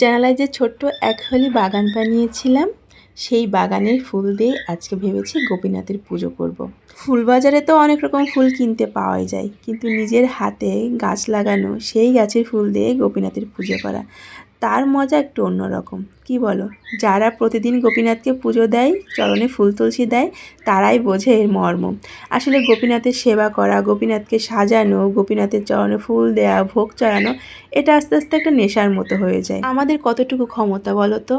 জানালায় যে ছোট্ট একফালি বাগান বানিয়েছিলাম, সেই বাগানের ফুল দিয়ে আজকে ভেবেছি গোপীনাথের পুজো করব। ফুল বাজারে তো অনেক রকম ফুল কিনতে পাওয়াই যায়, কিন্তু নিজের হাতে গাছ লাগানো সেই গাছের ফুল দিয়ে গোপীনাথের পুজো করা, তার মজা একটু অন্যরকম। কি বলো? যারা প্রতিদিন গোপীনাথকে পুজো দেয়, চরণে ফুল তুলসী দেয়, তারাই বোঝে এর মর্ম। আসলে গোপীনাথের সেবা করা, গোপীনাথকে সাজানো, গোপীনাথের চরণে ফুল দেওয়া, ভোগ চড়ানো, এটা আস্তে আস্তে একটা নেশার মতো হয়ে যায়। আমাদের কতটুকু ক্ষমতা বলো তো?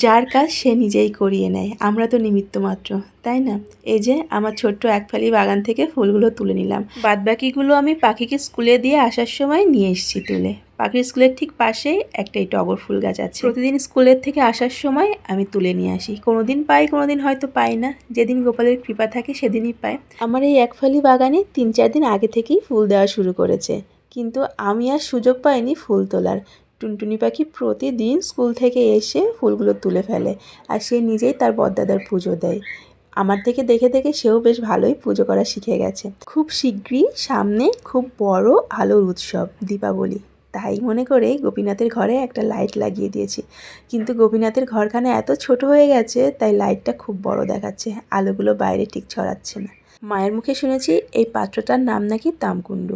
যার কাজ সে নিজেই করিয়ে নেয়, আমরা তো নিমিত্ত মাত্র, তাই না? এই যে আমার ছোট্ট একফালি বাগান থেকে ফুলগুলো তুলে নিলাম, বাদবাকিগুলো আমি পাখিকে স্কুলে দিয়ে আসার সময় নিয়ে এসেছি তুলে। পাখির স্কুলের ঠিক পাশেই একটা এই টগর ফুল গাছ আছে, প্রতিদিন স্কুলের থেকে আসার সময় আমি তুলে নিয়ে আসি। কোনোদিন পাই, কোনোদিন হয়তো পাই না, যেদিন গোপালের কৃপা থাকে সেদিনই পাই। আমার এই একফালি বাগানে 3-4 দিন আগে থেকেই ফুল দেওয়া শুরু করেছে, কিন্তু আমি আর সুযোগ পাইনি ফুল তোলার। টুনটুনি পাখি প্রতিদিন স্কুল থেকে এসে ফুলগুলো তুলে ফেলে, আর সে নিজেই তার বড়দাদার পুজো দেয়। আমার থেকে দেখে দেখে সেও বেশ ভালোই পুজো করা শিখে গেছে। খুব শীঘ্রই সামনে খুব বড় আলোর উৎসব, দীপাবলি। তাই মনে করে গোপীনাথের ঘরে একটা লাইট লাগিয়ে দিয়েছি, কিন্তু গোপীনাথের ঘরখানা এত ছোট হয়ে গেছে, তাই লাইটটা খুব বড় দেখাচ্ছে, আলোগুলো বাইরে ঠিক ছড়াচ্ছে না। মায়ের মুখে শুনেছি এই পাত্রটার নাম নাকি তামকুণ্ড।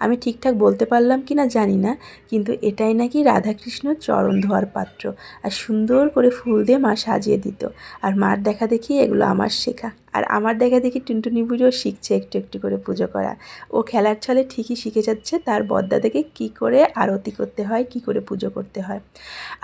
আমি ঠিকঠাক বলতে পারলাম কি না জানি না, কিন্তু এটাই নাকি রাধাকৃষ্ণ চরণ ধোয়ার পাত্র। আর সুন্দর করে ফুল দিয়ে মা সাজিয়ে দিত, আর মার দেখা দেখি এগুলো আমার শেখা। আর আমার দেখা দেখি টুনটুনি বুড়িও শিখছে একটু একটু করে পুজো করা। ও খেলার ছলে ঠিকই শিখে যাচ্ছে তার বড়দাদাকে কী করে আরতি করতে হয়, কী করে পুজো করতে হয়।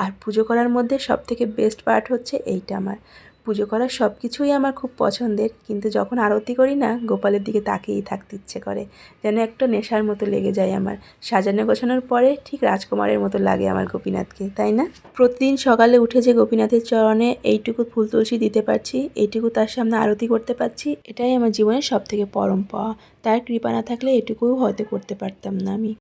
আর পুজো করার মধ্যে সবথেকে বেস্ট পার্ট হচ্ছে এইটা আমার। পুজো করার সব কিছুই আমার খুব পছন্দের, কিন্তু যখন আরতি করি না, গোপালের দিকে তাকিয়েই থাকতে ইচ্ছে করে, যেন একটা নেশার মতো লেগে যায় আমার। সাজানো গোছানোর পরে ঠিক রাজকুমারের মতো লাগে আমার গোপীনাথকে, তাই না? প্রতিদিন সকালে উঠে যে গোপীনাথের চরণে এইটুকু ফুল তুলসী দিতে পারছি, এইটুকু তার সামনে আরতি করতে পারছি, এটাই আমার জীবনের সবথেকে পরম পাওয়া। তার কৃপা না থাকলে এটুকুও হয়তো করতে পারতাম না আমি।